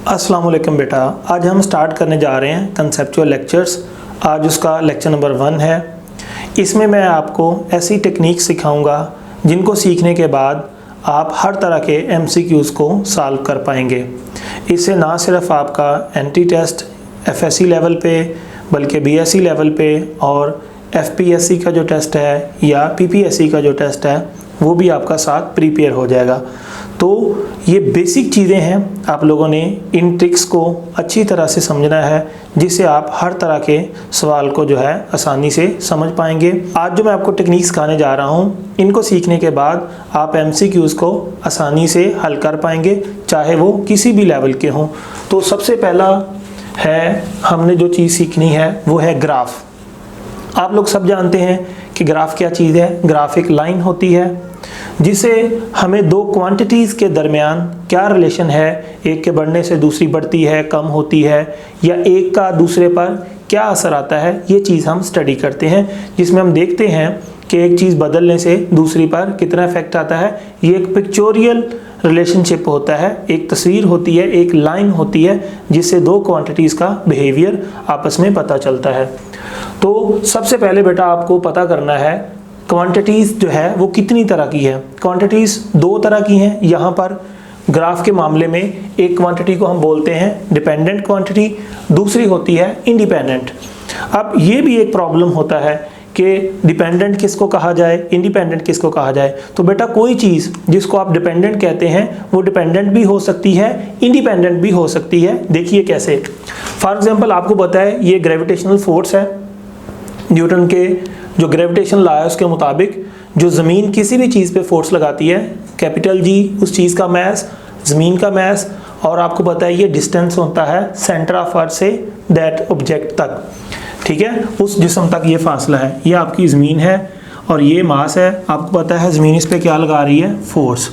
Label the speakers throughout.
Speaker 1: अस्सलाम वालेकुम बेटा, आज हम स्टार्ट करने जा रहे हैं कंसेप्चुअल लेक्चर्स। आज उसका लेक्चर नंबर 1 है। इसमें मैं आपको ऐसी टेक्निक सिखाऊंगा जिनको सीखने के बाद आप हर तरह के MCQs को सॉल्व कर पाएंगे। इससे ना सिर्फ आपका एंट्री टेस्ट FSC लेवल पे बल्कि BSc लेवल पे और FPSC का जो टेस्ट है या PPSC का जो टेस्ट है वो भी आपका साथ प्रिपेयर हो जाएगा। तो ये बेसिक चीज़ें हैं, आप लोगों ने इन ट्रिक्स को अच्छी तरह से समझना है जिससे आप हर तरह के सवाल को जो है आसानी से समझ पाएंगे। आज जो मैं आपको टेक्निक सिखाने जा रहा हूँ, इनको सीखने के बाद आप MCQs को आसानी से हल कर पाएंगे, चाहे वो किसी भी लेवल के हों। तो सबसे पहला है, हमने जो चीज़ सीखनी है वो है ग्राफ। आप लोग सब जानते हैं कि ग्राफ क्या चीज़ है। ग्राफ एक लाइन होती है जिसे हमें दो क्वांटिटीज़ के दरमियान क्या रिलेशन है, एक के बढ़ने से दूसरी बढ़ती है, कम होती है, या एक का दूसरे पर क्या असर आता है, ये चीज़ हम स्टडी करते हैं, जिसमें हम देखते हैं कि एक चीज़ बदलने से दूसरी पर कितना इफेक्ट आता है। ये एक पिक्चोरियल रिलेशनशिप होता है, एक तस्वीर होती है, एक लाइन होती है जिससे दो क्वांटिटीज़ का बिहेवियर आपस में पता चलता है। तो सबसे पहले बेटा आपको पता करना है क्वांटिटीज़ जो है वो कितनी तरह की है। क्वांटिटीज़ दो तरह की हैं। यहाँ पर ग्राफ के मामले में एक क्वांटिटी को हम बोलते हैं डिपेंडेंट क्वांटिटी, दूसरी होती है इंडिपेंडेंट। अब ये भी एक प्रॉब्लम होता है कि डिपेंडेंट किसको कहा जाए, इंडिपेंडेंट किसको कहा जाए। तो बेटा कोई चीज़ जिसको आप डिपेंडेंट कहते हैं वो डिपेंडेंट भी हो सकती है, इंडिपेंडेंट भी हो सकती है। देखिए कैसे। फॉर एग्जांपल आपको पता है ये ग्रेविटेशनल फोर्स है। न्यूटन के जो ग्रेविटेशन लॉ है उसके मुताबिक जो ज़मीन किसी भी चीज़ पे फोर्स लगाती है, कैपिटल G उस चीज़ का मैस, ज़मीन का मैस, और आपको पता है ये डिस्टेंस होता है centre of earth say that object तक। ठीक है, उस जिस्म तक ये फासला है। ये आपकी ज़मीन है और ये मास है। आपको पता है ज़मीन इस पर क्या लगा रही है, फोर्स।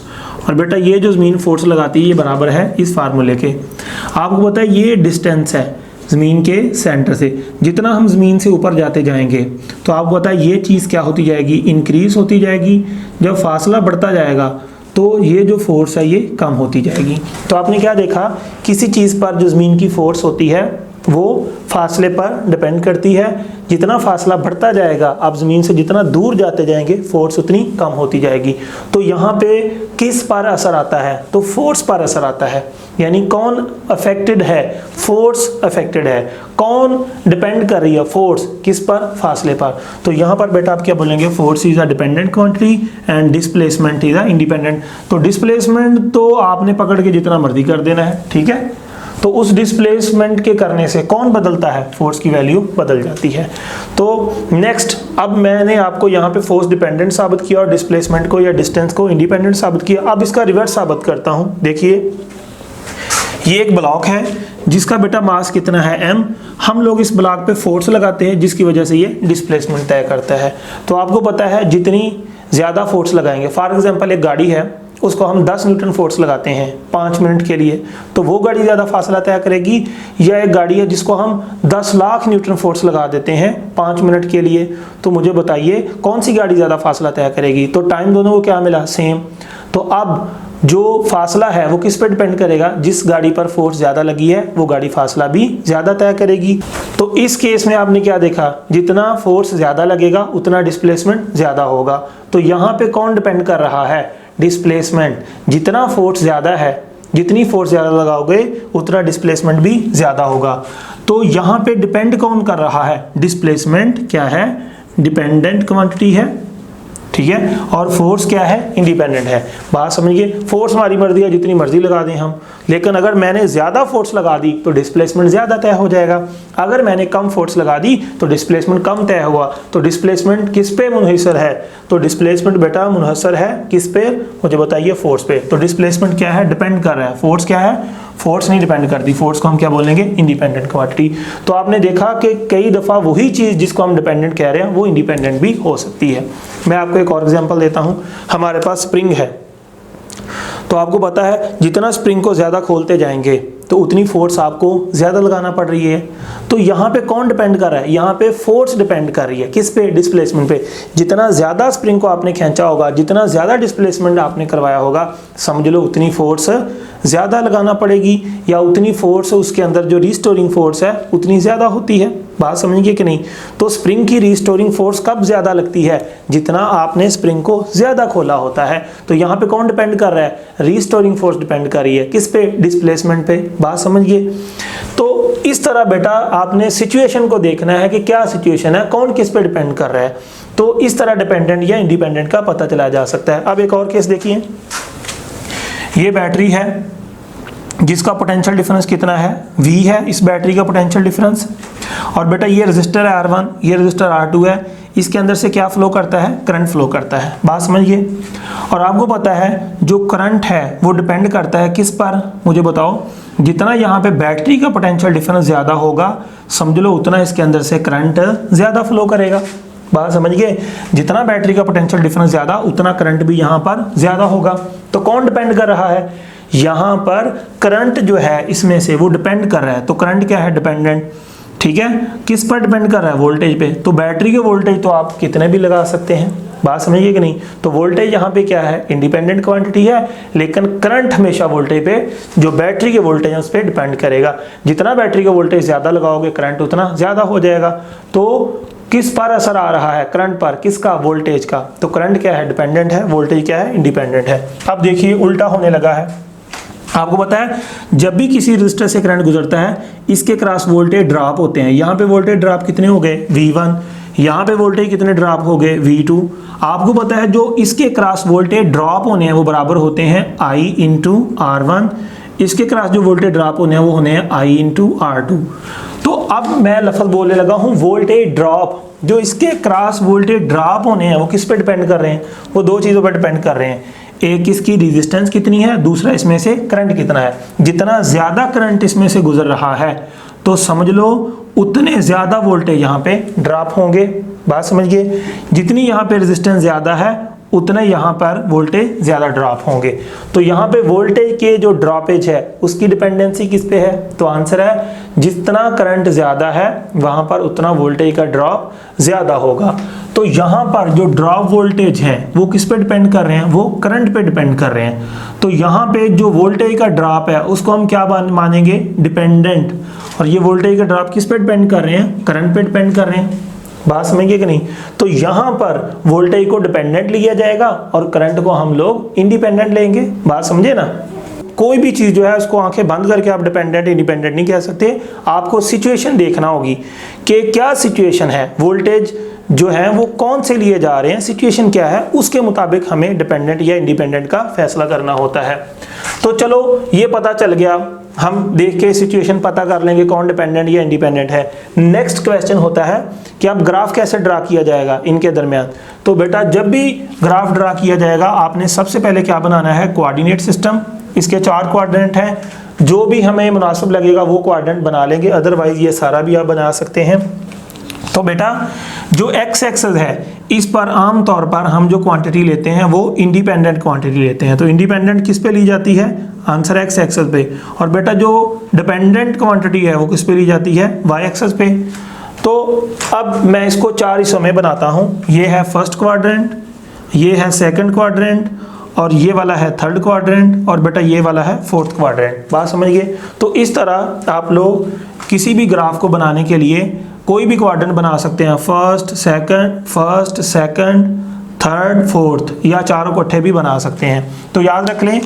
Speaker 1: और बेटा ये जो ज़मीन फोर्स लगाती है ये बराबर है इस फार्मूले के। आपको पता है ये डिस्टेंस है ज़मीन के सेंटर से। जितना हम ज़मीन से ऊपर जाते जाएंगे तो आपको पता है ये चीज़ क्या होती जाएगी, इंक्रीज़ होती जाएगी। जब फासला बढ़ता जाएगा तो ये जो फोर्स है ये कम होती जाएगी। तो आपने क्या देखा, किसी चीज़ पर जो ज़मीन की फोर्स होती है वो फासले पर डिपेंड करती है। जितना फासला बढ़ता जाएगा, आप ज़मीन से जितना दूर जाते जाएंगे फोर्स उतनी कम होती जाएगी। तो यहाँ पे किस पर असर आता है, तो फोर्स पर असर आता है। यानी कौन अफेक्टेड है, फोर्स अफेक्टेड है। कौन डिपेंड कर रही है, फोर्स किस पर, फासले पर। तो यहाँ पर बेटा आप क्या बोलेंगे, force is a dependent quantity and displacement is a independent. तो डिस्प्लेसमेंट तो आपने पकड़ के जितना मर्जी कर देना है, ठीक है। तो उस डिस्प्लेसमेंट के करने से कौन बदलता है, फोर्स की वैल्यू बदल जाती है। तो नेक्स्ट, अब मैंने आपको यहाँ पे फोर्स डिपेंडेंट साबित किया और डिस्प्लेसमेंट को या डिस्टेंस को इंडिपेंडेंट साबित किया। अब इसका रिवर्स साबित करता हूँ। देखिए ये एक ब्लॉक है जिसका बेटा मास कितना है, m। हम लोग इस ब्लॉक पे फोर्स लगाते हैं जिसकी वजह से ये डिस्प्लेसमेंट तय करता है। तो आपको पता है जितनी ज़्यादा फोर्स लगाएंगे, फॉर एग्जांपल एक गाड़ी है उसको हम 10 न्यूटन फोर्स लगाते हैं 5 मिनट के लिए, तो वो गाड़ी ज़्यादा फासला तय करेगी। या एक गाड़ी है जिसको हम 10 लाख न्यूटन फोर्स लगा देते हैं 5 मिनट के लिए, तो मुझे बताइए कौन सी गाड़ी ज़्यादा फासला तय करेगी। तो टाइम दोनों को क्या मिला, सेम। तो अब जो फासला है वो किस पर डिपेंड करेगा, जिस गाड़ी पर फोर्स ज़्यादा लगी है वो गाड़ी फासला भी ज़्यादा तय करेगी। तो इस केस में आपने क्या देखा, जितना फोर्स ज़्यादा लगेगा उतना डिस्प्लेसमेंट ज़्यादा होगा। तो यहाँ पे कौन डिपेंड कर रहा है, डिस्प्लेसमेंट। जितना फोर्स ज़्यादा है, जितनी फोर्स ज़्यादा लगाओगे उतना डिस्प्लेसमेंट भी ज़्यादा होगा। तो यहाँ पे डिपेंड कौन कर रहा है, डिस्प्लेसमेंट क्या है, डिपेंडेंट क्वांटिटी है, ठीक है। और फोर्स क्या है, इंडिपेंडेंट है। बात समझिए, फोर्स हमारी मर्जी है, जितनी मर्जी लगा दें हम, लेकिन अगर मैंने ज़्यादा फोर्स लगा दी तो डिस्प्लेसमेंट ज़्यादा तय हो जाएगा। अगर मैंने कम फोर्स लगा दी तो डिस्प्लेसमेंट कम तय हुआ। तो डिस्प्लेसमेंट किस पे मुनहसर है, तो डिस्प्लेसमेंट बेटा मुनहसर है किस पे, मुझे बताइए, फोर्स पे। तो डिस्प्लेसमेंट क्या है, डिपेंड कर रहा है। फोर्स क्या है, फोर्स नहीं डिपेंड करती। फोर्स को हम क्या बोलेंगे, इंडिपेंडेंट क्वांटिटी। तो आपने देखा कि कई दफ़ा वही चीज़ जिसको हम डिपेंडेंट कह रहे हैं वो इंडिपेंडेंट भी हो सकती है। मैं आपको एक और एग्जांपल देता हूँ। हमारे पास स्प्रिंग है, तो आपको पता है जितना स्प्रिंग को ज़्यादा खोलते जाएंगे तो उतनी फोर्स आपको ज़्यादा लगाना पड़ रही है। तो यहाँ पे कौन डिपेंड कर रहा है? यहाँ पे फोर्स डिपेंड कर रही है। किस पे? डिस्प्लेसमेंट पे। जितना ज़्यादा स्प्रिंग को आपने खींचा होगा, जितना ज़्यादा डिस्प्लेसमेंट आपने करवाया होगा, समझ लो उतनी फोर्स ज़्यादा लगाना पड़ेगी, या उतनी फोर्स उसके अंदर जो रिस्टोरिंग फोर्स है उतनी ज़्यादा होती है। बात समझिए कि नहीं? तो स्प्रिंग की रिस्टोरिंग फोर्स कब ज़्यादा लगती है? जितना आपने स्प्रिंग को ज़्यादा खोला होता है। तो यहाँ पे कौन डिपेंड कर रहा है? रिस्टोरिंग फोर्स डिपेंड कर रही है। किस पे? डिस्प्लेसमेंट पे। बात समझिए। तो इस तरह बेटा आपने सिचुएशन को देखना है कि क्या सिचुएशन है, कौन किस पे डिपेंड कर रहा है। तो इस तरह डिपेंडेंट या इंडिपेंडेंट का पता चला जा सकता है। अब एक और केस देखिए, ये बैटरी है जिसका पोटेंशियल डिफरेंस कितना है? V है इस बैटरी का पोटेंशियल डिफरेंस। और बेटा ये रजिस्टर है R1, ये रजिस्टर R2 है। इसके अंदर से क्या फ्लो करता है? करंट फ्लो करता है। बात समझिए। और आपको पता है जो करंट है वो डिपेंड करता है किस पर? मुझे बताओ। जितना यहाँ पे बैटरी का पोटेंशियल डिफरेंस ज़्यादा होगा, समझ लो उतना इसके अंदर से करंट ज़्यादा फ्लो करेगा। बात समझिए। जितना बैटरी का पोटेंशियल डिफरेंस ज़्यादा, उतना करंट भी यहाँ पर ज़्यादा होगा। तो कौन डिपेंड कर रहा है? यहाँ पर करंट जो है इसमें से वो डिपेंड कर रहा है। तो करंट क्या है? डिपेंडेंट। ठीक है, किस पर डिपेंड कर रहा है? वोल्टेज पे। तो बैटरी के वोल्टेज तो आप कितने भी लगा सकते हैं। बात समझिए कि नहीं? तो वोल्टेज यहाँ पे क्या है? इंडिपेंडेंट क्वांटिटी है, लेकिन करंट हमेशा वोल्टेज पे, जो बैटरी के वोल्टेज है उस पर डिपेंड करेगा। जितना बैटरी का वोल्टेज ज़्यादा लगाओगे, करंट उतना ज़्यादा हो जाएगा। तो किस पर असर आ रहा है? करंट पर। किसका? वोल्टेज का। तो करंट क्या है? डिपेंडेंट है, वोल्टेज क्या है? इंडिपेंडेंट है। अब देखिए उल्टा होने लगा है। आपको पता है जब भी किसी रजिस्टर से करंट गुजरता है, इसके क्रॉस वोल्टेज ड्रॉप होते हैं। यहाँ पे वोल्टेज ड्रॉप कितने हो गए? V1। यहाँ पे वोल्टेज कितने ड्रॉप हो गए? V2। आपको पता है जो इसके क्रॉस वोल्टेज ड्रॉप होने हैं वो बराबर होते हैं I इंटू R1। इसके क्रॉस जो वोल्टेज ड्रॉप होने हैं वो होने हैं I इंटू R2। तो अब मैं लफ्ज़ बोलने लगा हूँ वोल्टेज ड्रॉप। जो इसके क्रॉस वोल्टेज ड्रॉप होने हैं वो किस पे डिपेंड कर रहे हैं? वो दो चीज़ों पर डिपेंड कर रहे हैं। एक इसकी रेजिस्टेंस कितनी है, दूसरा इसमें से करंट कितना है। जितना ज़्यादा करंट इसमें से गुजर रहा है तो समझ लो उतने ज़्यादा वोल्टेज यहाँ पे ड्रॉप होंगे। बात समझिए। जितनी यहाँ पे रेजिस्टेंस ज़्यादा है उतने यहाँ पर वोल्टेज ज़्यादा ड्रॉप होंगे। तो यहाँ पे वोल्टेज के जो ड्रॉपेज है उसकी डिपेंडेंसी किस पे है? तो आंसर है जितना करंट ज़्यादा है वहाँ पर उतना वोल्टेज का ड्रॉप ज़्यादा होगा। तो यहाँ पर जो ड्रॉप वोल्टेज है वो किस पे डिपेंड कर रहे हैं? वो करंट पे डिपेंड कर रहे हैं। तो यहाँ पे जो वोल्टेज का ड्रॉप है उसको हम क्या मानेंगे? डिपेंडेंट। और ये वोल्टेज का ड्रॉप किस पे डिपेंड कर रहे हैं? करंट पे डिपेंड कर रहे हैं। बात समझिए कि नहीं? तो यहाँ पर वोल्टेज को डिपेंडेंट लिया जाएगा और करंट को हम लोग इंडिपेंडेंट लेंगे। बात समझे ना? कोई भी चीज़ जो है उसको आंखें बंद करके आप डिपेंडेंट इंडिपेंडेंट नहीं कह सकते। आपको सिचुएशन देखना होगी कि क्या सिचुएशन है, वोल्टेज जो है वो कौन से लिए जा रहे हैं, सिचुएशन क्या है, उसके मुताबिक हमें डिपेंडेंट या इंडिपेंडेंट का फैसला करना होता है। तो चलो ये पता चल गया, हम देख के सिचुएशन पता कर लेंगे कौन डिपेंडेंट या इंडिपेंडेंट है। नेक्स्ट क्वेश्चन होता है कि अब ग्राफ कैसे ड्रा किया जाएगा इनके दरमियान। तो बेटा जब भी ग्राफ ड्रा किया जाएगा आपने सबसे पहले क्या बनाना है? Coordinate system. इसके 4 क्वाड्रेंट हैं, जो भी हमें मुनासिब लगेगा वो क्वाड्रेंट बना लेंगे, अदरवाइज ये सारा भी आप बना सकते हैं। तो बेटा जो एक्स एक्सेस है इस पर आम तौर पर हम जो क्वांटिटी लेते हैं वो इंडिपेंडेंट क्वांटिटी लेते हैं। तो इंडिपेंडेंट किस पे ली जाती है? आंसर एक्स एक्सेस पे। और बेटा जो डिपेंडेंट क्वांटिटी है वो किस पे ली जाती है? वाई एक्सेस पे। तो अब मैं इसको 4 हिस्सों में बनाता हूँ। ये है फर्स्ट क्वाड्रेंट, ये है सेकंड क्वाड्रेंट, और ये वाला है थर्ड क्वाड्रेंट, और बेटा ये वाला है फोर्थ क्वाड्रेंट। बात समझिए। तो इस तरह आप लोग किसी भी ग्राफ को बनाने के लिए कोई भी क्वाड्रेंट बना सकते हैं। फर्स्ट सेकंड थर्ड फोर्थ, या चारों इकट्ठे भी बना सकते हैं। तो याद रख लें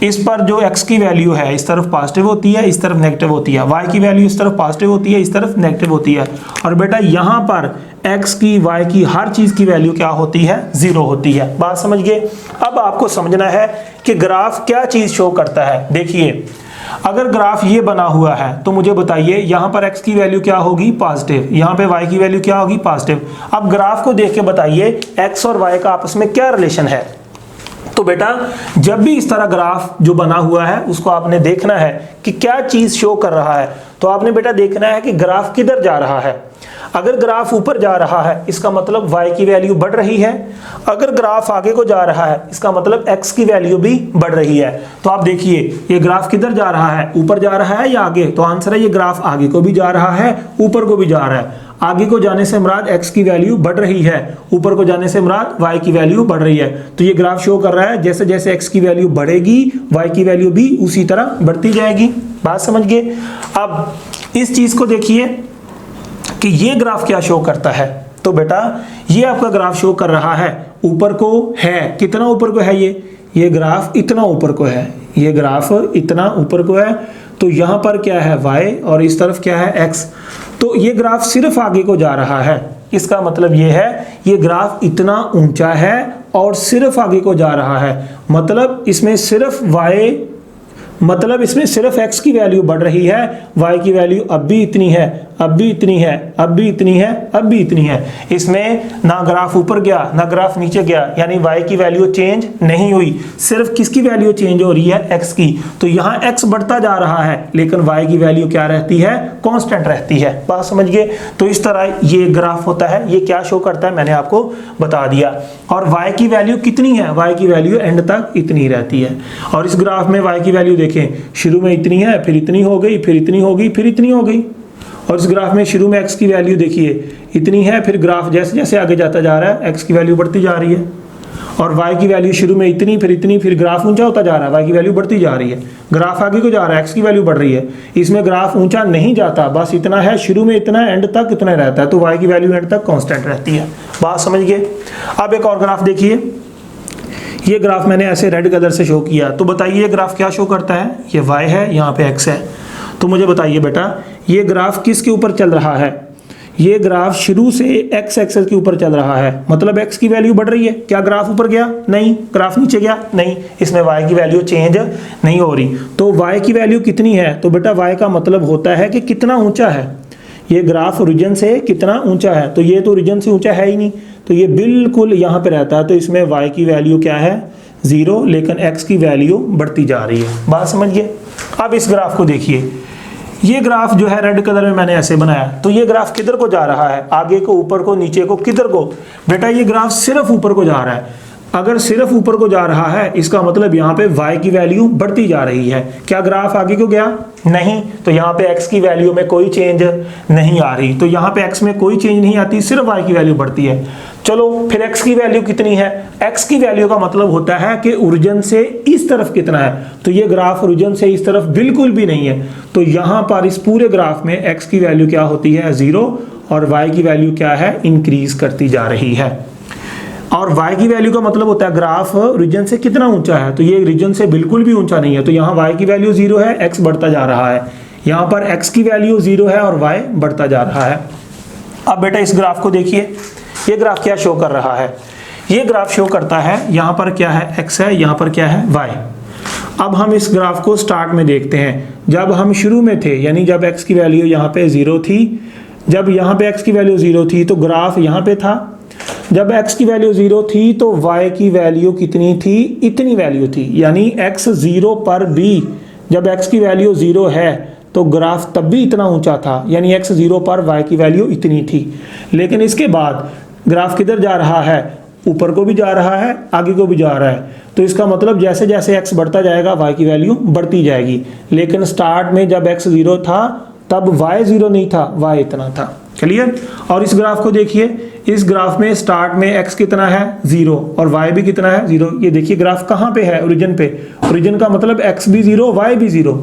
Speaker 1: इस पर जो x की वैल्यू है इस तरफ पॉजिटिव होती है, इस तरफ नेगेटिव होती है। y की वैल्यू इस तरफ पॉजिटिव होती है, इस तरफ नेगेटिव होती है। और बेटा यहाँ पर x की y की हर चीज़ की वैल्यू क्या होती है? 0 होती है। बात समझ गए? अब आपको समझना है कि ग्राफ क्या चीज़ शो करता है। देखिए अगर ग्राफ ये बना हुआ है तो मुझे बताइए यहाँ पर x की वैल्यू क्या होगी? पॉजिटिव। यहाँ पे y की वैल्यू क्या होगी? पॉजिटिव। अब ग्राफ को देख के बताइए x और y का आपस में क्या रिलेशन है। तो बेटा जब भी इस तरह ग्राफ जो बना हुआ है उसको आपने देखना है कि क्या चीज़ शो कर रहा है। तो आपने बेटा देखना है कि ग्राफ किधर जा रहा है। अगर ग्राफ ऊपर जा रहा है इसका मतलब y की वैल्यू बढ़ रही है, अगर ग्राफ आगे को जा रहा है इसका मतलब x की वैल्यू भी बढ़ रही है। तो आप देखिए ये ग्राफ किधर जा रहा है, ऊपर जा रहा है या आगे? तो आंसर है ये ग्राफ आगे को भी जा रहा है, ऊपर को भी जा रहा है। आगे को जाने से मुराद x की वैल्यू बढ़ रही है, ऊपर को जाने से मुराद y की वैल्यू बढ़ रही है। तो ये ग्राफ शो कर रहा है जैसे जैसे x की वैल्यू बढ़ेगी y की वैल्यू भी उसी तरह बढ़ती जाएगी। बात समझ गए? अब इस चीज को देखिए कि ये ग्राफ क्या शो करता है। तो बेटा ये आपका ग्राफ शो कर रहा है ऊपर को है, कितना ऊपर को है ये ग्राफ इतना ऊपर को है, ये ग्राफ इतना ऊपर को है। तो यहाँ पर क्या है y और इस तरफ क्या है x। तो ये ग्राफ सिर्फ आगे को जा रहा है, इसका मतलब ये है ये ग्राफ इतना ऊंचा है और सिर्फ आगे को जा रहा है। मतलब इसमें सिर्फ x की वैल्यू बढ़ रही है, y की वैल्यू अब भी इतनी है, अब भी इतनी है, अब भी इतनी है, अब भी इतनी है। इसमें ना ग्राफ ऊपर गया ना ग्राफ नीचे गया, यानी y की वैल्यू चेंज नहीं हुई। सिर्फ किसकी वैल्यू चेंज हो रही है? x की। तो यहाँ x बढ़ता जा रहा है लेकिन y की वैल्यू क्या रहती है? कांस्टेंट रहती है। बात समझ गए? तो इस तरह ये ग्राफ होता है। ये क्या शो करता है मैंने आपको बता दिया। और y की वैल्यू कितनी है? y की वैल्यू एंड तक इतनी रहती है। और इस ग्राफ में y की वैल्यू देखें, शुरू में इतनी है, फिर इतनी हो गई, फिर इतनी हो गई, फिर इतनी हो गई। और इस ग्राफ में शुरू में x की वैल्यू देखिए इतनी है, फिर ग्राफ जैसे जैसे आगे जाता जा रहा है x की वैल्यू बढ़ती जा रही है। और y की वैल्यू शुरू में इतनी, फिर इतनी, फिर ग्राफ ऊंचा होता जा रहा है, y की वैल्यू बढ़ती जा रही है। ग्राफ आगे को जा रहा है, x की वैल्यू बढ़ रही है। इसमें ग्राफ ऊंचा नहीं जाता, बस इतना है, शुरू में इतना, एंड तक इतना रहता है। तो y की वैल्यू एंड तक कांस्टेंट रहती है। बात समझ गए? अब एक और ग्राफ देखिए। ये ग्राफ मैंने ऐसे रेड कलर से शो किया। तो बताइए ये ग्राफ क्या शो करता है? ये y है, यहाँ पे x है। तो मुझे बताइए बेटा ये ग्राफ किसके ऊपर चल रहा है? ये ग्राफ शुरू से x एक्सिस के ऊपर चल रहा है, मतलब x की वैल्यू बढ़ रही है। क्या ग्राफ ऊपर गया? नहीं। ग्राफ नीचे गया? नहीं। इसमें y की वैल्यू चेंज नहीं हो रही। तो y की वैल्यू कितनी है? तो बेटा y का मतलब होता है कि कितना ऊंचा है ये ग्राफ, ओरिजिन से कितना ऊंचा है। तो ये तो ओरिजिन से ऊंचा है ही नहीं, तो ये बिल्कुल यहाँ पे रहता है। तो इसमें y की वैल्यू क्या है? 0, लेकिन x की वैल्यू बढ़ती जा रही है। बात समझिए? अब इस ग्राफ को देखिए। ये ग्राफ जो है रेड कलर में मैंने ऐसे बनाया। तो ये ग्राफ किधर को जा रहा है? आगे को, ऊपर को, नीचे को, किधर को? बेटा ये ग्राफ सिर्फ ऊपर को जा रहा है। अगर सिर्फ ऊपर को जा रहा है इसका मतलब यहाँ पे y की वैल्यू बढ़ती जा रही है। क्या ग्राफ आगे को गया? नहीं। तो यहाँ पे x की वैल्यू में कोई चेंज नहीं आ रही। तो यहाँ पे x में कोई चेंज नहीं आती, सिर्फ y की वैल्यू बढ़ती है। चलो फिर x की वैल्यू कितनी है? x की वैल्यू का मतलब होता है कि ओरिजिन से इस तरफ कितना है। तो ये ग्राफ ओरिजिन से इस तरफ बिल्कुल भी नहीं है। तो यहाँ पर इस पूरे ग्राफ में x की वैल्यू क्या होती है? 0, और y की वैल्यू क्या है? इंक्रीज करती जा रही है। और y की वैल्यू का मतलब होता है ग्राफ ओरिजिन से कितना ऊंचा है। तो ये ओरिजिन से बिल्कुल भी ऊंचा नहीं है, तो यहाँ y की वैल्यू 0 है, x बढ़ता जा रहा है। यहाँ पर x की वैल्यू 0 है और y बढ़ता जा रहा है। अब बेटा इस ग्राफ को देखिए, ये ग्राफ क्या शो कर रहा है? ये ग्राफ शो करता है यहाँ पर क्या है? x है, यहाँ पर क्या है? y। अब हम इस ग्राफ को स्टार्ट में देखते हैं। जब हम शुरू में थे, यानी जब x की वैल्यू यहाँ पे 0 थी, जब यहाँ पे x की वैल्यू 0 थी तो ग्राफ यहाँ पे था। जब x की वैल्यू 0 थी तो y की वैल्यू कितनी थी? इतनी वैल्यू थी। यानी x 0 पर भी जब x की वैल्यू 0 है तो ग्राफ तब भी इतना ऊंचा था, यानी x 0 पर y की वैल्यू इतनी थी। लेकिन इसके बाद ग्राफ किधर जा रहा है? ऊपर को भी जा रहा है, आगे को भी जा रहा है। तो इसका मतलब जैसे जैसे x बढ़ता जाएगा y की वैल्यू बढ़ती जाएगी। लेकिन स्टार्ट में जब x 0 था तब y 0 नहीं था, y इतना था। क्लियर? और इस ग्राफ को देखिए, इस ग्राफ में स्टार्ट में x कितना है? 0, और y भी कितना है? 0। ये देखिए ग्राफ कहाँ पे है? ओरिजिन पे। ओरिजिन का मतलब x भी 0, y भी 0।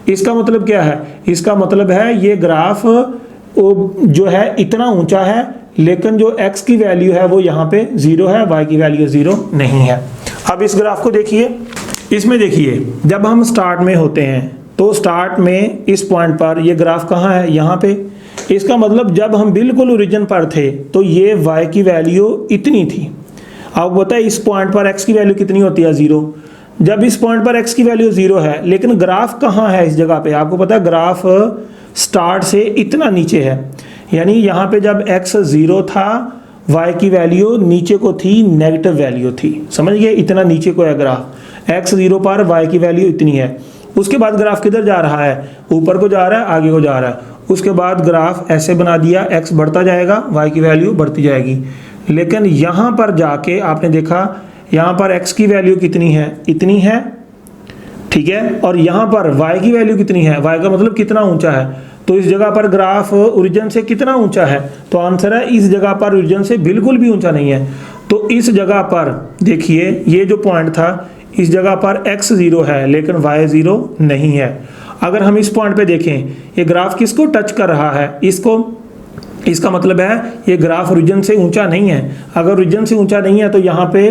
Speaker 1: इसका मतलब क्या है? इसका मतलब है ये ग्राफ जो है इतना ऊंचा है, लेकिन जो x की वैल्यू है वो यहाँ पे 0 है, y की वैल्यू 0 नहीं है। अब इस ग्राफ को देखिए, इसमें देखिए जब हम स्टार्ट में होते हैं तो स्टार्ट में इस पॉइंट पर ये ग्राफ कहाँ है? यहाँ पे। इसका मतलब जब हम बिल्कुल ओरिजिन पर थे तो ये y की वैल्यू इतनी थी। अब बताए इस पॉइंट पर x की वैल्यू कितनी होती है? 0। जब इस पॉइंट पर x की वैल्यू 0 है, लेकिन ग्राफ कहाँ है इस जगह पे? आपको पता है ग्राफ स्टार्ट से इतना नीचे है, यानी यहाँ पे जब x 0 था y की वैल्यू नीचे को थी, नेगेटिव वैल्यू थी। समझ गए? इतना नीचे को है ग्राफ, x 0 पर y की वैल्यू इतनी है। उसके बाद ग्राफ किधर जा रहा है, ऊपर को जा रहा है, आगे को जा रहा है। उसके बाद ग्राफ ऐसे बना दिया, x बढ़ता जाएगा, y की वैल्यू बढ़ती जाएगी। लेकिन यहाँ पर जाके आपने देखा यहाँ पर x की वैल्यू कितनी है, इतनी है, ठीक है, और यहाँ पर y की वैल्यू कितनी है, y का मतलब कितना ऊंचा है। तो इस जगह पर ग्राफ ओरिजिन से कितना ऊंचा है, तो आंसर है इस जगह पर ओरिजिन से बिल्कुल भी ऊंचा नहीं है। तो इस जगह पर देखिए ये जो पॉइंट था, इस जगह पर x 0 है लेकिन y 0 नहीं है। अगर हम इस पॉइंट पे देखें, ये ग्राफ किसको टच कर रहा है, इसको, इसका मतलब है ये ग्राफ ओरिजिन से ऊंचा नहीं है। अगर ओरिजिन से ऊंचा नहीं है तो यहाँ पे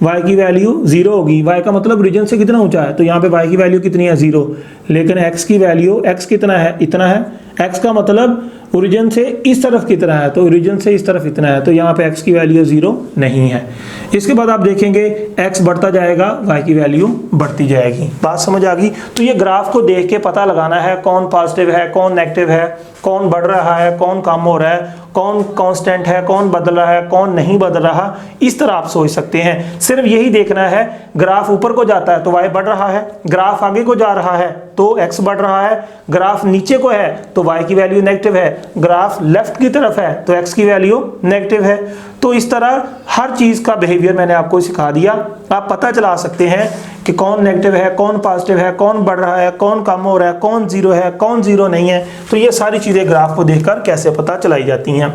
Speaker 1: y की वैल्यू 0 होगी। y का मतलब ओरिजिन से कितना ऊंचा है, तो यहाँ पे y की वैल्यू कितनी है, 0। लेकिन x की वैल्यू, x कितना है, इतना है। x का मतलब ओरिजिन से इस तरफ कितना है, तो ओरिजिन से इस तरफ इतना है, तो यहाँ पे x की वैल्यू 0 नहीं है। इसके बाद आप देखेंगे x बढ़ता जाएगा, y की वैल्यू बढ़ती जाएगी। बात समझ आ गई। तो ये ग्राफ को देख के पता लगाना है कौन पॉजिटिव है, कौन नेगेटिव है, कौन बढ़ रहा है, कौन कम हो रहा है, कौन कांस्टेंट है, कौन बदल रहा है, कौन नहीं बदल रहा। इस तरह आप सोच सकते हैं। सिर्फ यही देखना है, ग्राफ ऊपर को जाता है तो y बढ़ रहा है, ग्राफ आगे को जा रहा है तो x बढ़ रहा है, ग्राफ नीचे को है तो y की वैल्यू नेगेटिव है, ग्राफ लेफ्ट की तरफ है तो x की वैल्यू नेगेटिव है। तो इस तरह हर चीज़ का बिहेवियर मैंने आपको सिखा दिया। आप पता चला सकते हैं कि कौन नेगेटिव है, कौन पॉजिटिव है, कौन बढ़ रहा है, कौन कम हो रहा है, कौन 0 है, कौन 0 नहीं है। तो ये सारी चीज़ें ग्राफ को देखकर कैसे पता चलाई जाती हैं।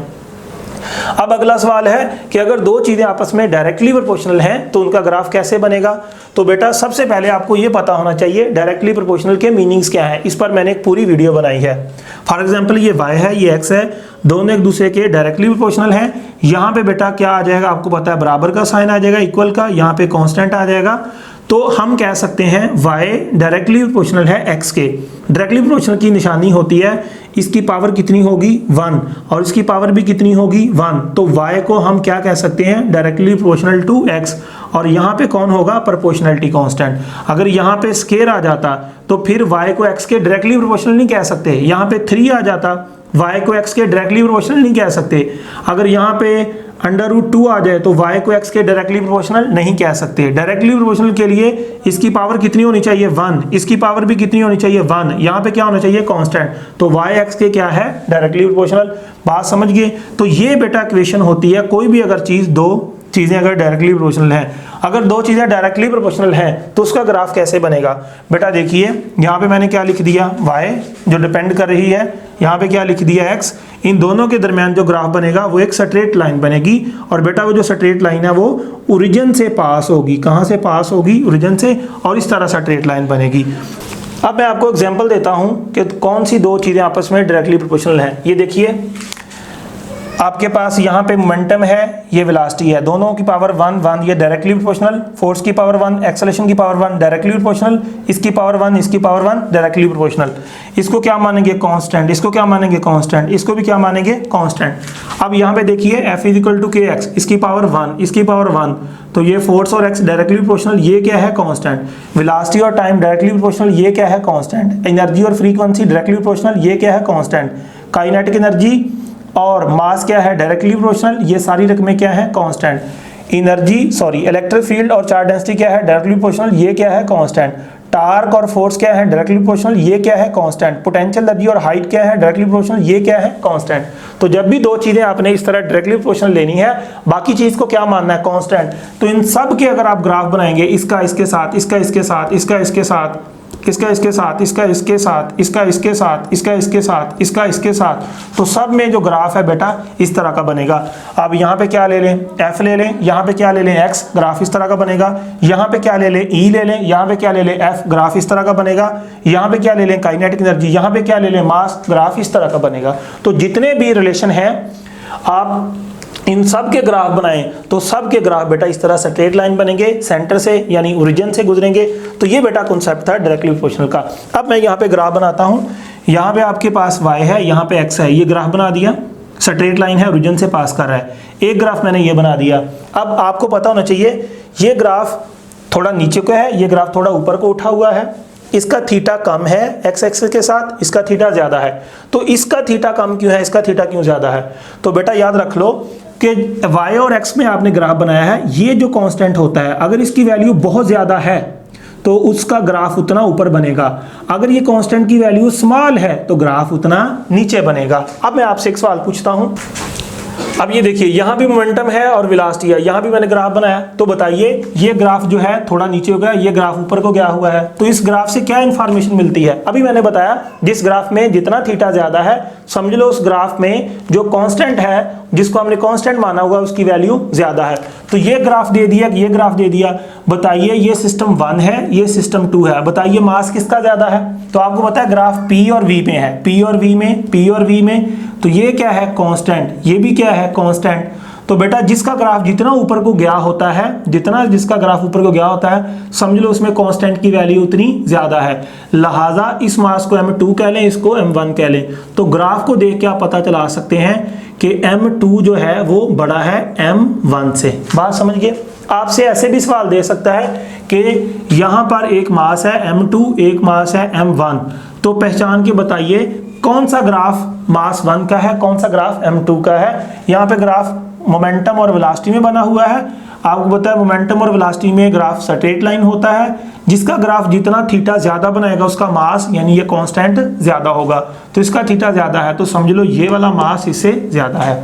Speaker 1: अब अगला सवाल है कि अगर दो चीज़ें आपस में डायरेक्टली प्रोपोर्शनल हैं तो उनका ग्राफ कैसे बनेगा। तो बेटा सबसे पहले आपको ये पता होना चाहिए डायरेक्टली प्रोपोर्शनल के मीनिंग्स क्या है। इस पर मैंने एक पूरी वीडियो बनाई है। फॉर एग्जांपल ये y है, ये x है, दोनों एक दूसरे के डायरेक्टली प्रोपोर्शनल हैं। यहाँ पे बेटा क्या आ जाएगा, आपको पता है बराबर का साइन आ जाएगा, इक्वल का, यहाँ पे कांस्टेंट आ जाएगा। तो हम कह सकते हैं y डायरेक्टली प्रोपोर्शनल है x के। डायरेक्टली प्रोपोर्शनल की निशानी होती है इसकी पावर कितनी होगी 1 और इसकी पावर भी कितनी होगी 1। तो y को हम क्या कह सकते हैं, डायरेक्टली प्रोपोर्शनल टू x। और यहाँ पे कौन होगा, प्रोपोर्शनलिटी कांस्टेंट। अगर यहाँ पे स्केयर आ जाता तो फिर y को x के डायरेक्टली प्रोपोर्शनल नहीं कह सकते। यहाँ पे 3 आ जाता, y को x के डायरेक्टली प्रोपोर्शनल नहीं कह सकते। अगर यहाँ पे √2 आ जाए तो y को x के डायरेक्टली प्रोपोर्शनल नहीं कह सकते। डायरेक्टली प्रोपोर्शनल के लिए इसकी पावर कितनी होनी चाहिए 1, इसकी पावर भी कितनी होनी चाहिए 1। यहाँ पे क्या होना चाहिए, कांस्टेंट। तो y x के क्या है, डायरेक्टली प्रोपोर्शनल। बात समझ गए। तो ये बेटा इक्वेशन होती है, कोई भी अगर चीज़, दो चीज़ें अगर डायरेक्टली प्रोपोर्शनल हैं, अगर दो चीज़ें डायरेक्टली प्रोपोर्शनल हैं तो उसका ग्राफ कैसे बनेगा। बेटा देखिए यहाँ पे मैंने क्या लिख दिया, y जो डिपेंड कर रही है, यहाँ पे क्या लिख दिया x। इन दोनों के दरमियान जो ग्राफ बनेगा वो एक स्ट्रेट लाइन बनेगी। और बेटा वो जो स्ट्रेट लाइन है वो ओरिजिन से पास होगी। कहाँ से पास होगी, ओरिजिन से, और इस तरह स्ट्रेट लाइन बनेगी। अब मैं आपको एग्जाम्पल देता हूँ कि कौन सी दो चीज़ें आपस में डायरेक्टली प्रोपोर्शनल हैं। ये देखिए आपके पास यहाँ पे मोमेंटम है, ये वेलोसिटी है, दोनों की पावर 1 ये डायरेक्टली प्रोपोर्शनल। फोर्स की पावर 1, एक्सेलरेशन की पावर 1 डायरेक्टली प्रोपोर्शनल, इसकी पावर 1, इसकी पावर 1 डायरेक्टली प्रोपोर्शनल। इसको क्या मानेंगे, कांस्टेंट। इसको क्या मानेंगे, कांस्टेंट। इसको भी क्या मानेंगे, कांस्टेंट। अब यहाँ पे देखिए F = kx, इसकी पावर 1, इसकी पावर 1। तो ये फोर्स और x डायरेक्टली प्रोपोर्शनल, ये क्या है, कांस्टेंट। वेलोसिटी और टाइम डायरेक्टली प्रोपोर्शनल, ये क्या है, कांस्टेंट। एनर्जी और फ्रीक्वेंसी डायरेक्टली प्रोपोर्शनल, ये क्या है, कांस्टेंट। काइनेटिक एनर्जी और मास क्या है, डायरेक्टली प्रोपोर्शनल, ये सारी रकमें क्या है, कांस्टेंट। इलेक्ट्रिक फील्ड और चार्ज डेंसिटी क्या है, डायरेक्टली प्रोपोर्शनल, ये क्या है, कांस्टेंट। टार्क और फोर्स क्या है, डायरेक्टली प्रोपोर्शनल, ये क्या है, कांस्टेंट। पोटेंशियल एनर्जी और हाइट क्या है, डायरेक्टली प्रोपोर्शनल, ये क्या है, कांस्टेंट। तो जब भी दो चीजें आपने इस तरह डायरेक्टली प्रोपोर्शनल लेनी है, बाकी चीज को क्या मानना है, कांस्टेंट। तो इन सब के अगर आप ग्राफ बनाएंगे, इसका इसके साथ, इसका इसके साथ, इसका इसके साथ, इसका इसके साथ, इसका इसके साथ, इसका इसके साथ, इसका इसके साथ, इसका इसके साथ, तो सब में जो ग्राफ है बेटा इस तरह का बनेगा। अब यहाँ पे क्या ले लें, f ले लें, यहाँ पे क्या ले लें, x, ग्राफ इस तरह का बनेगा। यहाँ पे क्या ले लें, e ले लें, यहाँ पे क्या ले लें, f, ग्राफ इस तरह का बनेगा। यहाँ पे क्या ले लें, काइनेटिक एनर्जी, यहाँ पे क्या ले लें, मास, ग्राफ इस तरह का बनेगा। तो जितने भी रिलेशन हैं आप इन सब के ग्राफ बनाएं तो सब के ग्राफ बेटा इस तरह स्ट्रेट लाइन बनेंगे, सेंटर से यानी ओरिजिन से गुजरेंगे। तो ये बेटा कॉन्सेप्ट था डायरेक्टली प्रोपोर्शनल का। अब मैं यहाँ पे ग्राफ बनाता हूँ। यहाँ पे आपके पास y है, यहाँ पे x है, ये ग्राफ बना दिया, स्ट्रेट लाइन है, ओरिजिन से पास कर रहा है। एक ग्राफ मैंने ये बना दिया। अब आपको पता होना चाहिए ये ग्राफ थोड़ा नीचे को है, ये ग्राफ थोड़ा ऊपर को उठा हुआ है। इसका थीटा कम है x एक्सिस के साथ, इसका थीटा ज़्यादा है। तो इसका थीटा कम क्यों है, इसका थीटा क्यों ज़्यादा है। तो बेटा याद रख लो कि y और x में आपने ग्राफ बनाया है, ये जो कांस्टेंट होता है अगर इसकी वैल्यू बहुत ज़्यादा है तो उसका ग्राफ उतना ऊपर बनेगा। अगर ये कांस्टेंट की वैल्यू स्मॉल है तो ग्राफ उतना नीचे बनेगा। अब मैं आपसे एक सवाल पूछता हूँ, अब ये देखिए यहाँ भी मोमेंटम है और वेलोसिटी है, यहाँ भी मैंने ग्राफ बनाया, तो बताइए ये ग्राफ जो है थोड़ा नीचे हो गया, ये ग्राफ ऊपर को गया हुआ है, तो इस ग्राफ से क्या इंफॉर्मेशन मिलती है? अभी मैंने बताया जिस ग्राफ में जितना थीटा ज्यादा है समझ लो उस ग्राफ में जो कांस्टेंट है जिसको हमने कांस्टेंट माना हुआ उसकी वैल्यू ज्यादा है। तो ये ग्राफ दे दिया, ये ग्राफ दे दिया, बताइए ये सिस्टम 1 है, ये सिस्टम 2 है, बताइए मास किसका ज्यादा है? तो आपको पता है ग्राफ P और V में है, P और V में, P और V में, तो ये क्या है? कांस्टेंट, ये भी क्या है? कांस्टेंट। तो बेटा जिसका ग्राफ जितना ऊपर को गया होता है, जितना जिसका ग्राफ ऊपर को गया होता है समझ लो उसमें कांस्टेंट की वैल्यू उतनी ज्यादा है, लिहाजा इस मास को M2 कह लें, इसको M1 कह लें। तो ग्राफ को देख के आप पता चला सकते हैं कि M2 जो है वो बड़ा है M1 से। बात समझ गए? आपसे ऐसे भी सवाल दे सकता है कि यहाँ पर एक मास है M2, एक मास है M1, तो पहचान के बताइए कौन सा ग्राफ मास 1 का है, कौन सा ग्राफ M2 का है। यहाँ पे ग्राफ मोमेंटम और वेलोसिटी में बना हुआ है। आपको पता है मोमेंटम और वेलोसिटी में ग्राफ स्ट्रेट लाइन होता है, जिसका ग्राफ जितना थीटा ज्यादा बनाएगा उसका मास यानी ये कांस्टेंट ज्यादा होगा। तो इसका थीटा ज्यादा है तो समझ लो ये वाला मास इससे ज्यादा है।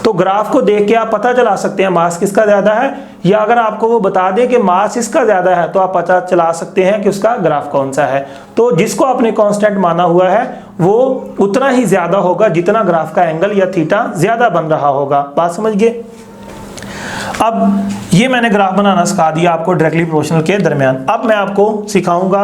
Speaker 1: तो ग्राफ को देख के आप पता चला सकते हैं मास किसका ज्यादा है, या अगर आपको वो बता दें कि मास इसका ज्यादा है तो आप पता चला सकते हैं कि उसका ग्राफ कौन सा है। तो जिसको आपने कांस्टेंट माना हुआ है वो उतना ही ज्यादा होगा जितना ग्राफ का एंगल या थीटा ज्यादा बन रहा होगा। बात समझ गए? अब ये मैंने ग्राफ बनाना सिखा दिया आपको डायरेक्टली प्रोपोर्शनल के दरमियान। अब मैं आपको सिखाऊंगा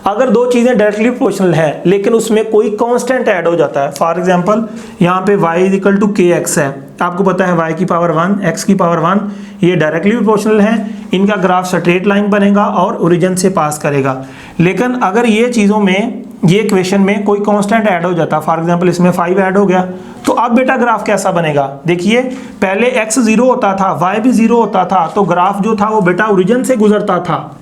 Speaker 1: अगर दो चीजें डायरेक्टली प्रोपोर्शनल हैं लेकिन उसमें कोई कांस्टेंट ऐड हो जाता है। फॉर एग्जांपल यहाँ पे y = kx है, आपको पता है y की पावर 1 x की पावर 1, ये डायरेक्टली प्रोपोर्शनल है, इनका ग्राफ स्ट्रेट लाइन बनेगा और ओरिजिन से पास करेगा। लेकिन अगर ये चीज़ों में ये इक्वेशन में कोई कांस्टेंट ऐड हो जाता, फॉर एग्जांपल इसमें 5 ऐड हो गया, तो अब बेटा ग्राफ कैसा बनेगा? देखिए पहले x 0 होता था, y भी 0 होता था, तो ग्राफ जो था वो बेटा ओरिजिन से गुजरता था।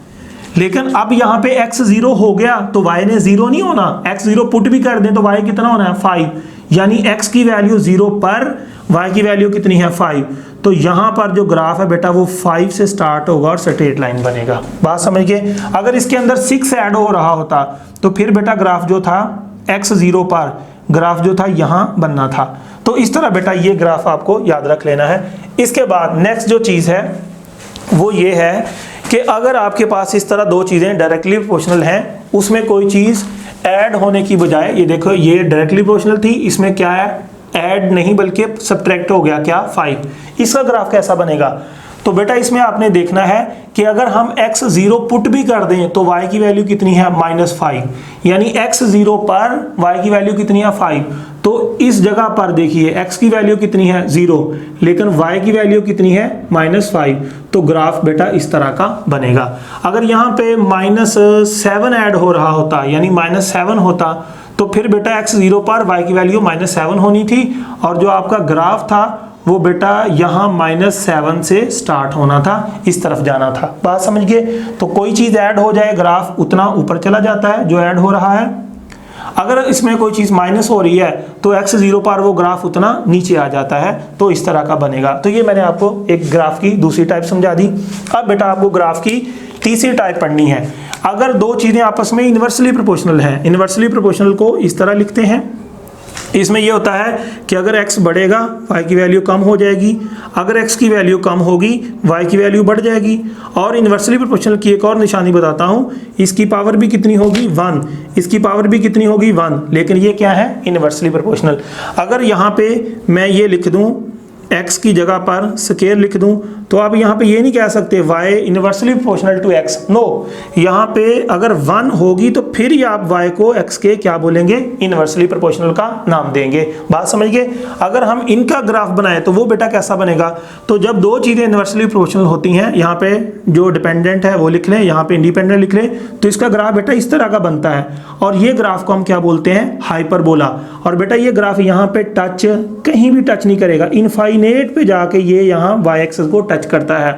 Speaker 1: लेकिन अब यहाँ पे x 0 हो गया तो y ने 0 नहीं होना, x 0 पुट भी कर दें तो y कितना होना है? 5, यानी x की वैल्यू 0 पर y की वैल्यू कितनी है? 5। तो यहाँ पर जो ग्राफ है बेटा वो 5 से स्टार्ट होगा और स्ट्रेट लाइन बनेगा। बात समझ गए? अगर इसके अंदर 6 ऐड हो रहा होता तो फिर बेटा ग्राफ जो था x 0 पर ग्राफ जो था यहाँ बनना था। तो इस तरह बेटा ये ग्राफ आपको याद रख लेना है। इसके बाद नेक्स्ट जो चीज़ है वो ये है कि अगर आपके पास इस तरह दो चीज़ें डायरेक्टली प्रोपोर्शनल हैं, उसमें कोई चीज़ ऐड होने की बजाय, ये देखो ये डायरेक्टली प्रोपोर्शनल थी, इसमें क्या है? ऐड नहीं बल्कि सब्ट्रैक्ट हो गया, क्या? 5। इसका ग्राफ कैसा बनेगा? तो बेटा इसमें आपने देखना है कि अगर हम x 0 पुट भी कर दें तो y की वैल्यू कितनी है? -5, यानी x 0 पर y की वैल्यू कितनी है? 5। तो इस जगह पर देखिए x की वैल्यू कितनी है? 0, लेकिन y की वैल्यू कितनी है? -5। तो ग्राफ बेटा इस तरह का बनेगा। अगर यहाँ पे -7 ऐड हो रहा होता यानी -7 होता तो फिर बेटा x 0 पर y की वैल्यू -7 होनी थी और जो आपका ग्राफ था वो बेटा यहाँ -7 से स्टार्ट होना था, इस तरफ जाना था। बात समझ गए? तो कोई चीज़ ऐड हो जाए ग्राफ उतना ऊपर चला जाता है जो ऐड हो रहा है। अगर इसमें कोई चीज़ माइनस हो रही है तो x 0 पर वो ग्राफ उतना नीचे आ जाता है, तो इस तरह का बनेगा। तो ये मैंने आपको एक ग्राफ की दूसरी टाइप समझा दी। अब बेटा आपको ग्राफ की तीसरी टाइप पढ़नी है। अगर दो चीज़ें आपस में इन्वर्सली प्रोपोर्शनल हैं, इन्वर्सली प्रोपोर्शनल को इस तरह लिखते हैं, इसमें यह होता है कि अगर x बढ़ेगा y की वैल्यू कम हो जाएगी, अगर x की वैल्यू कम होगी y की वैल्यू बढ़ जाएगी। और इन्वर्सली प्रोपोर्शनल की एक और निशानी बताता हूँ, इसकी पावर भी कितनी होगी? 1, इसकी पावर भी कितनी होगी? 1, लेकिन ये क्या है? Inversely proportional. अगर यहाँ पे मैं ये लिख दूँ x की जगह पर स्केयर लिख दूं तो आप यहाँ पे ये नहीं कह सकते y inversely proportional to x। No, यहाँ पे अगर 1 होगी तो फिर ही आप y को x के क्या बोलेंगे? इनवर्सली प्रोपोर्शनल का नाम देंगे। बात समझ गए? अगर हम इनका ग्राफ बनाए तो वो बेटा कैसा बनेगा? तो जब दो चीज़ें इनवर्सली प्रोपोर्शनल होती हैं, यहाँ पे जो डिपेंडेंट है वो लिख लें, यहाँ पे इंडिपेंडेंट लिख लें, तो इसका ग्राफ बेटा इस तरह का बनता है और ये ग्राफ को हम क्या बोलते हैं? हाइपरबोला। और बेटा ये ग्राफ यहाँ पे टच कहीं भी टच नहीं करेगा, इनफाइनेट पे जाके ये यहाँ y एक्सिस को टच करता है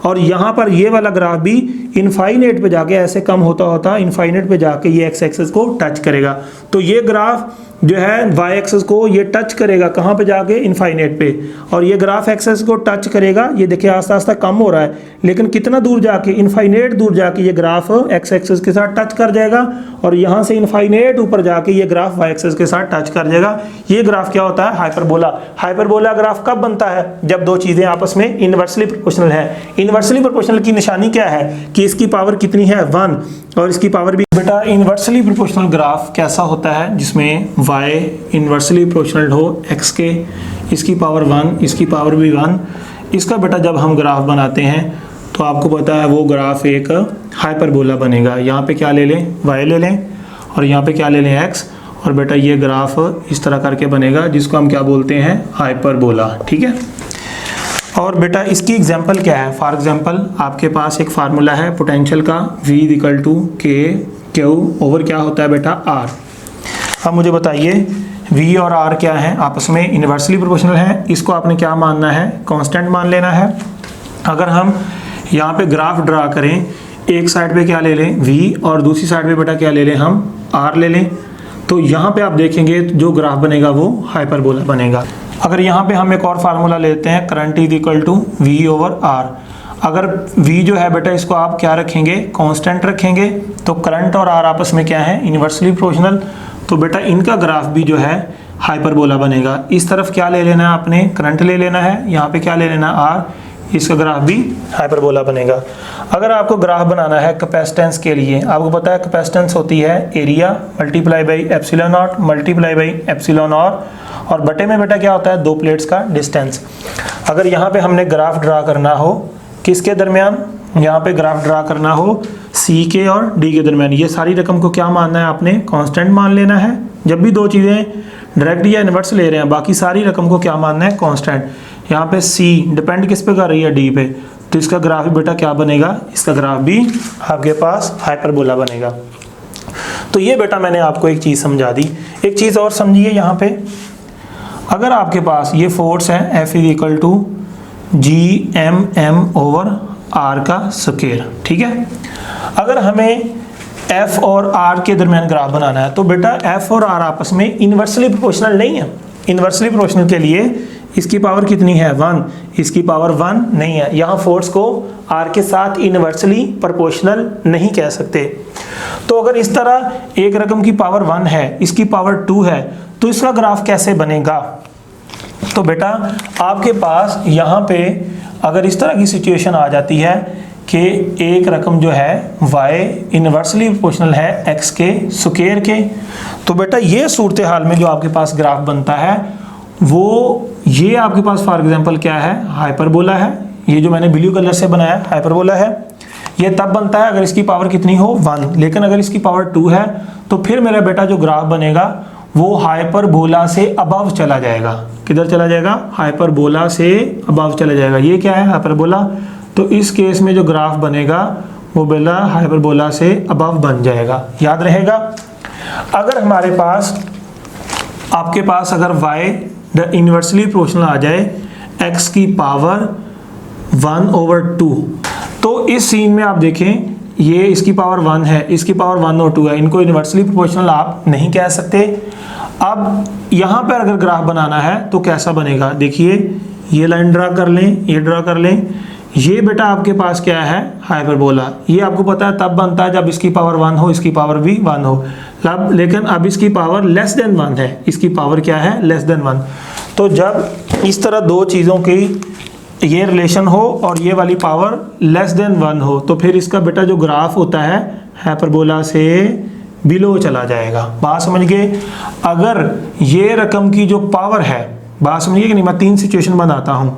Speaker 1: और यहाँ पर ये वाला ग्राफ भी इनफाइनाइट पे जाके ऐसे कम होता होता इनफाइनाइट पे जाके ये एक्स एक्सिस को टच करेगा। तो ये ग्राफ जो है वाई एक्सिस को ये टच करेगा कहाँ पे जाके, इनफाइनाइट पे, और ये ग्राफ एक्सिस को टच करेगा। ये देखिए आस्ता आस्ता कम हो रहा है, लेकिन कितना दूर जाके, इनफाइनाइट दूर जाके ये ग्राफ एक्स एक्सिस के साथ टच कर जाएगा, और यहाँ से इनफाइनाइट ऊपर जाके ये ग्राफ वाई एक्सिस के साथ टच कर जाएगा। ये ग्राफ क्या होता है, हाइपरबोला। हाइपरबोला ग्राफ कब बनता है, जब दो चीजें आपस में इनवर्सली प्रोपोर्शनल है। इनवर्सली प्रोपोर्शनल की निशानी क्या है कि इसकी पावर कितनी है 1 और इसकी पावर भी। बेटा इनवर्सली प्रोपोर्शनल ग्राफ कैसा होता है, जिसमें y इनवर्सली प्रोपोर्शनल हो x के, इसकी पावर 1 इसकी पावर भी 1। इसका बेटा जब हम ग्राफ बनाते हैं तो आपको पता है वो ग्राफ एक हाइपरबोला बनेगा। यहाँ पे क्या ले लें, y ले लें, और यहाँ पे क्या ले लें, x, और बेटा ये ग्राफ इस तरह करके बनेगा जिसको हम क्या बोलते हैं, हाइपरबोला। ठीक है। और बेटा इसकी एग्जांपल क्या है, फॉर एग्जांपल आपके पास एक फार्मूला है पोटेंशियल का, V = K ओवर क्या होता है बेटा, R। अब मुझे बताइए V और R क्या है, आपस में इनवर्सली प्रोपोर्शनल है। इसको आपने क्या मानना है, कांस्टेंट मान लेना है। अगर हम यहाँ पे ग्राफ ड्रा करें, एक साइड पे क्या ले लें, V, और दूसरी साइड पे बेटा क्या ले लें, हम R ले लें, तो यहाँ पे आप देखेंगे जो ग्राफ बनेगा वो हाइपरबोला बनेगा। अगर यहाँ पे हम एक और फार्मूला लेते हैं, करंट = V/R। अगर V जो है बेटा इसको आप क्या रखेंगे, कांस्टेंट रखेंगे, तो करंट और R आपस में क्या है, इनवर्सली प्रोपोर्शनल, तो बेटा इनका ग्राफ भी जो है हाइपरबोला बनेगा। इस तरफ क्या ले लेना है आपने, करंट ले लेना है, यहाँ पे क्या ले लेना R, इसका ग्राफ भी हाइपरबोला बनेगा। अगर आपको ग्राफ बनाना है कैपेसिटेंस के लिए, आपको पता है कैपेसिटेंस होती है area multiply by epsilon not multiply by epsilon और बटे में बेटा क्या होता है, दो प्लेट्स का डिस्टेंस। अगर यहाँ पे हमने ग्राफ ड्रा करना हो किसके दरमियान, यहाँ पे ग्राफ ड्रा करना हो C के और D के दरमियान, ये सारी रकम को क्या मानना है आपने, कांस्टेंट मान लेना है। जब भी दो चीज़ें डायरेक्ट या इनवर्स ले रहे हैं, बाकी सारी रकम को क्या मानना है, कांस्टेंट। यहाँ पे C डिपेंड किस पे कर रही है, D पे, तो इसका ग्राफ भी बेटा क्या बनेगा, इसका ग्राफ भी आपके पास हाइपरबोला बनेगा। तो ये बेटा मैंने आपको एक चीज़ समझा दी। एक चीज़ और समझिए, यहाँ पे अगर आपके पास ये फोर्स है F = Gmm/R का स्क्वायर, ठीक है। अगर हमें F और R के दरमियान ग्राफ बनाना है तो बेटा F और R आपस में इनवर्सली प्रोपोर्शनल नहीं है। इनवर्सली प्रोपोर्शनल के लिए इसकी पावर कितनी है, 1, इसकी पावर 1 नहीं है। यहाँ फोर्स को R के साथ इनवर्सली प्रोपोर्शनल नहीं कह सकते। तो अगर इस तरह एक रकम की पावर 1 है, इसकी पावर 2 है, तो इसका ग्राफ कैसे बनेगा। तो बेटा आपके पास यहाँ पे अगर इस तरह की सिचुएशन आ जाती है कि एक रकम जो है y इनवर्सली प्रोपोर्शनल है x के स्क्वायर के, तो बेटा ये सूरत हाल में जो आपके पास ग्राफ बनता है वो ये आपके पास फॉर एग्जांपल क्या है, हाइपरबोला है। ये जो मैंने ब्लू कलर से बनाया हाइपरबोला है। ये तब बनता है अगर इसकी पावर कितनी हो, 1, लेकिन अगर इसकी पावर 2 है तो फिर मेरा बेटा जो ग्राफ बनेगा वो हाइपरबोला से अबव चला जाएगा। किधर चला जाएगा, हाइपरबोला से अबव चला जाएगा। ये क्या है, हाइपरबोला। तो इस केस में जो ग्राफ बनेगा वो बेला हाइपरबोला से अबव बन जाएगा, याद रहेगा। अगर हमारे पास आपके पास अगर y इनवर्सली प्रोपोर्शनल आ जाए x की पावर 1/2, तो इस सीन में आप देखें ये इसकी पावर 1 है, इसकी पावर 1 और 2 है, इनको इनवर्सली प्रोपोर्शनल आप नहीं कह सकते। अब यहाँ पर अगर ग्राफ बनाना है तो कैसा बनेगा, देखिए ये लाइन ड्रा कर लें, ये ड्रा कर लें। ये बेटा आपके पास क्या है, हाइपरबोला। ये आपको पता है तब बनता है जब इसकी पावर 1 हो, इसकी पावर भी 1 हो। अब लेकिन अब इसकी पावर लेस देन 1 है, इसकी पावर क्या है, लेस देन 1। तो जब इस तरह दो चीज़ों की ये रिलेशन हो और ये वाली पावर लेस देन 1 हो, तो फिर इसका बेटा जो ग्राफ होता है हाइपरबोला से बिलो चला जाएगा। बात समझ गए। अगर ये रकम की जो पावर है, बात समझिए कि नहीं, मैं 3 सिचुएशन बनाता हूँ।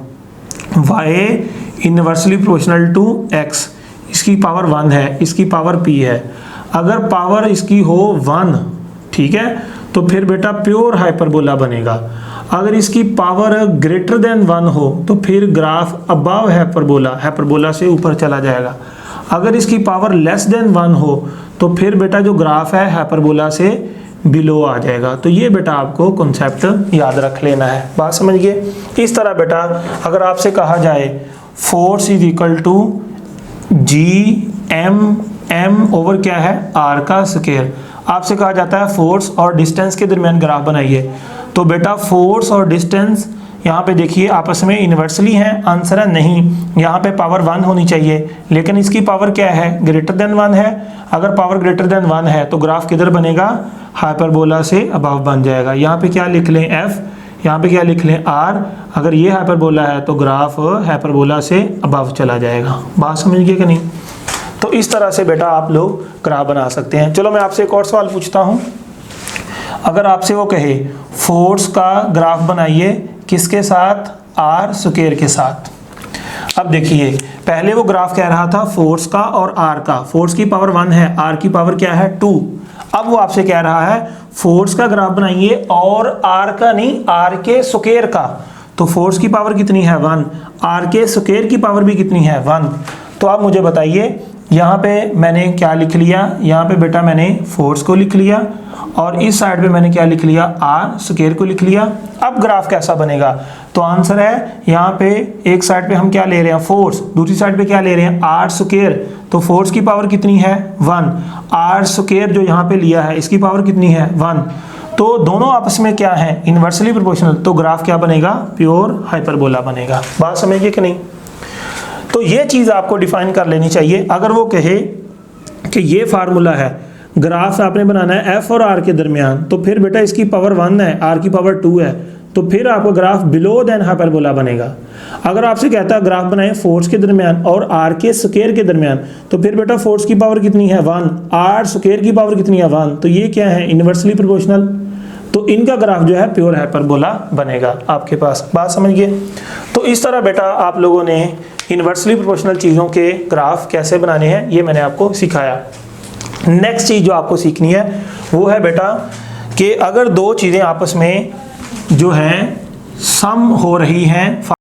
Speaker 1: y inversely proportional to x, इसकी पावर 1 है, इसकी पावर p है। अगर पावर इसकी हो 1, ठीक है, तो फिर बेटा प्योर हाइपरबोला बनेगा। अगर इसकी पावर ग्रेटर देन 1 हो तो फिर ग्राफ अबव हाइपरबोला से ऊपर चला जाएगा। अगर इसकी पावर लेस देन 1 हो तो फिर बेटा जो ग्राफ है हाइपरबोला से बिलो आ जाएगा। तो ये बेटा आपको कॉन्सेप्ट याद रख लेना है। बात समझ गए। इस तरह बेटा अगर आपसे कहा जाए फोर्स = एम ओवर क्या है, आर का स्क्वायर। आपसे कहा जाता है फोर्स और डिस्टेंस के दरमियान ग्राफ बनाइए। तो बेटा फोर्स और डिस्टेंस यहाँ पे देखिए आपस में इन्वर्सली हैं, आंसर है नहीं। यहाँ पे पावर 1 होनी चाहिए, लेकिन इसकी पावर क्या है, ग्रेटर देन 1 है। अगर पावर ग्रेटर देन 1 है तो ग्राफ किधर बनेगा, हाइपरबोला से अबव बन जाएगा। यहाँ पे क्या लिख लें, एफ, यहाँ पे क्या लिख लें, आर। अगर ये हाइपरबोला है तो ग्राफ हाइपरबोला से अबव चला जाएगा। बात समझ गए कि नहीं। तो इस तरह से बेटा आप लोग ग्राफ बना सकते हैं। चलो मैं आपसे एक और सवाल पूछता हूँ। अगर आपसे वो कहे फोर्स का ग्राफ बनाइए किसके साथ, आर स्क्वायर के साथ। अब देखिए पहले वो ग्राफ कह रहा था फोर्स का और आर का। फोर्स की पावर 1 है, आर की पावर क्या है 2। अब वो आपसे कह रहा है फोर्स का ग्राफ बनाइए और आर का नहीं, आर के स्क्वायर का। तो फोर्स की पावर कितनी है 1, आर के स्क्वायर की पावर भी कितनी है 1। तो आप मुझे बताइए यहाँ पे मैंने क्या लिख लिया, यहाँ पे बेटा मैंने फोर्स को लिख लिया और इस साइड पे मैंने क्या लिख लिया, आर स्क्वायर को लिख लिया। अब ग्राफ कैसा बनेगा, तो आंसर है यहाँ पे एक साइड पे हम क्या ले रहे हैं फोर्स, दूसरी साइड पे क्या ले रहे हैं आर स्क्वायर। तो फोर्स की पावर कितनी है 1, आर स्क्वायर जो यहाँ पे लिया है इसकी पावर कितनी है 1। तो दोनों आपस में क्या है, इन्वर्सली प्रोपोर्शनल। तो ग्राफ क्या बनेगा, प्योर हाइपरबोला बनेगा। बात समझिए कि नहीं। तो ये चीज़ आपको डिफाइन कर लेनी चाहिए। अगर वो कहे कि ये फार्मूला है, ग्राफ आपने बनाना है एफ और आर के दरमियान, तो फिर बेटा इसकी पावर 1 है, आर की पावर 2 है, तो फिर आपको ग्राफ बिलो देन हाइपरबोला बनेगा। अगर आपसे कहता है ग्राफ बनाए फोर्स के दरमियान और आर के स्क्वायर के दरमियान, तो फिर बेटा फोर्स की पावर कितनी है 1, आर स्क्वायर की पावर कितनी है 1। तो ये क्या है, इन्वर्सली प्रोपोर्शनल। तो इनका ग्राफ जो है प्योर हाइपरबोला बनेगा आपके पास। बात समझ गए। तो इस तरह बेटा आप लोगों ने इन्वर्सली प्रोपोर्शनल चीज़ों के ग्राफ कैसे बनाने हैं ये मैंने आपको सिखाया। नेक्स्ट चीज़ जो आपको सीखनी है वो है बेटा कि अगर दो चीज़ें आपस में जो हैं सम हो रही हैं,